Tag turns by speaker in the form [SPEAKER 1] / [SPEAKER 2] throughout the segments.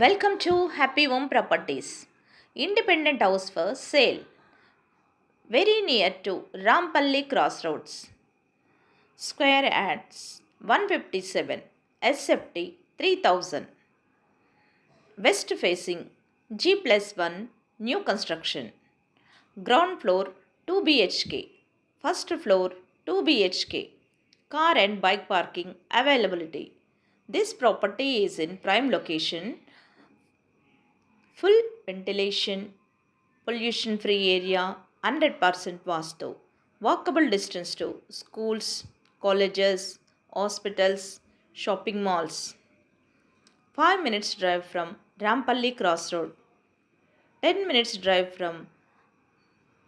[SPEAKER 1] Welcome to Happy Home Properties. Independent house for sale. Very near to Rampalli Crossroads. Square Ads 157. SFT 3000. West facing G plus 1 new construction. Ground floor 2 BHK. First floor 2 BHK. Car and bike parking availability. This property is in prime location. Full ventilation, pollution free area, 100% Vastu. Walkable distance to schools, colleges, hospitals, shopping malls. 5 minutes drive from Rampalli Crossroad. 10 minutes drive from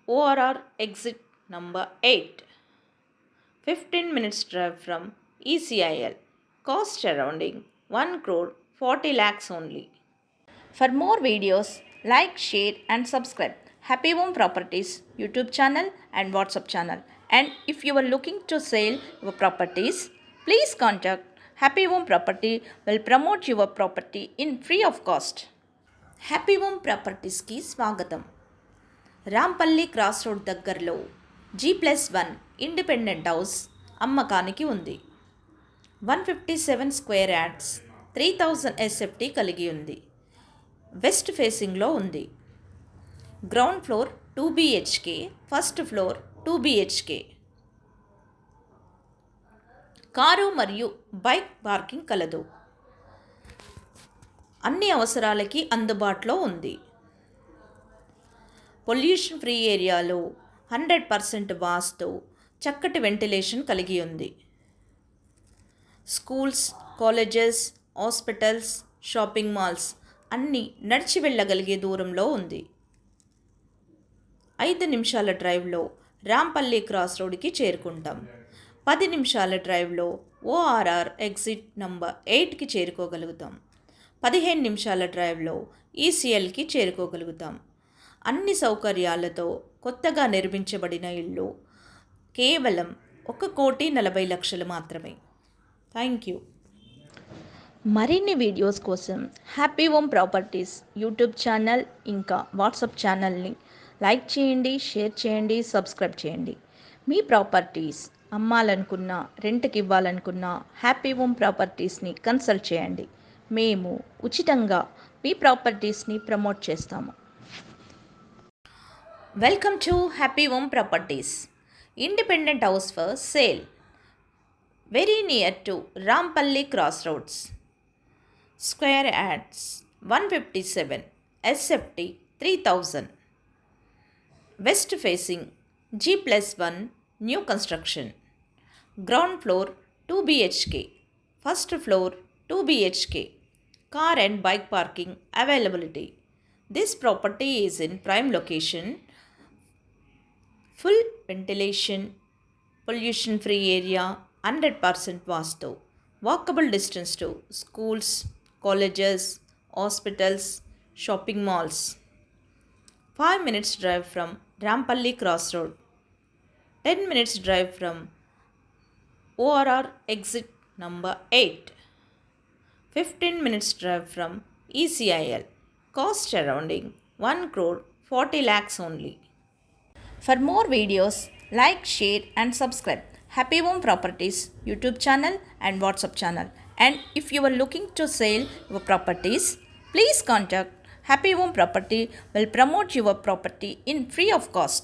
[SPEAKER 1] ORR exit number 8. 15 minutes drive from ECIL. Cost surrounding 1 crore 40 lakhs only. For more videos, like, share and subscribe Happy Home Properties YouTube channel and WhatsApp channel. And if you are looking to sell your properties, please contact Happy Home Property will promote your property in free of cost. Happy home ప్రాపర్టీస్కి స్వాగతం. Rampally cross road దగ్గరలో G+1 independent house అమ్మకానికి ఉంది. 157 square yards 3000 SFT కలిగి ఉంది. West ఫేసింగ్లో ఉంది. Ground floor 2 BHK, first floor 2 BHK. Car మరియు బైక్ పార్కింగ్ కలదు. అన్ని అవసరాలకి అందుబాటులో ఉంది. పొల్యూషన్ ఫ్రీ ఏరియాలో 100% వాస్తు, చక్కటి వెంటిలేషన్ కలిగి ఉంది. Schools, colleges, hospitals, shopping malls అన్నీ నడిచి వెళ్ళగలిగే దూరంలో ఉంది. 5 నిమిషాల డ్రైవ్లో రాంపల్లి క్రాస్ రోడ్కి చేరుకుంటాం. 10 నిమిషాల డ్రైవ్లో ORR ఎగ్జిట్ నంబర్ 8కి చేరుకోగలుగుతాం. 15 నిమిషాల డ్రైవ్లో ECLకి చేరుకోగలుగుతాం. అన్ని సౌకర్యాలతో కొత్తగా నిర్మించబడిన ఇల్లు కేవలం 1,40,00,000 మాత్రమే. Thank you. మరిన్ని వీడియోస్ కోసం happy home properties YouTube channel ఇంకా వాట్సాప్ ఛానల్ని లైక్ చేయండి, షేర్ చేయండి, సబ్స్క్రైబ్ చేయండి. మీ ప్రాపర్టీస్ అమ్మాలనుకున్నా, రెంట్కి ఇవ్వాలనుకున్నా హ్యాపీ హోమ్ ప్రాపర్టీస్ని కన్సల్ట్ చేయండి. మేము ఉచితంగా మీ ప్రాపర్టీస్ని ప్రమోట్ చేస్తాము. Welcome to happy home properties. Independent house for sale. Very near to Rampalli cross roads. Square yards 157. SFT 3000. West facing G+1 new construction. Ground floor 2 BHK, first floor 2 BHK. Car and bike parking availability. This property is in prime location. Full ventilation, pollution free area, 100% vastu. Walkable distance to schools, colleges, hospitals, shopping malls. 5 minutes drive from Rampalli Crossroad. 10 minutes drive from ORR exit number 8. 15 minutes drive from ECIL. Cost surrounding 1 crore 40 lakhs only. For more videos, like, share and subscribe Happy Home Properties YouTube channel and WhatsApp channel. And if you are looking to sell your properties, please contact Happy Home Property will promote your property in free of cost.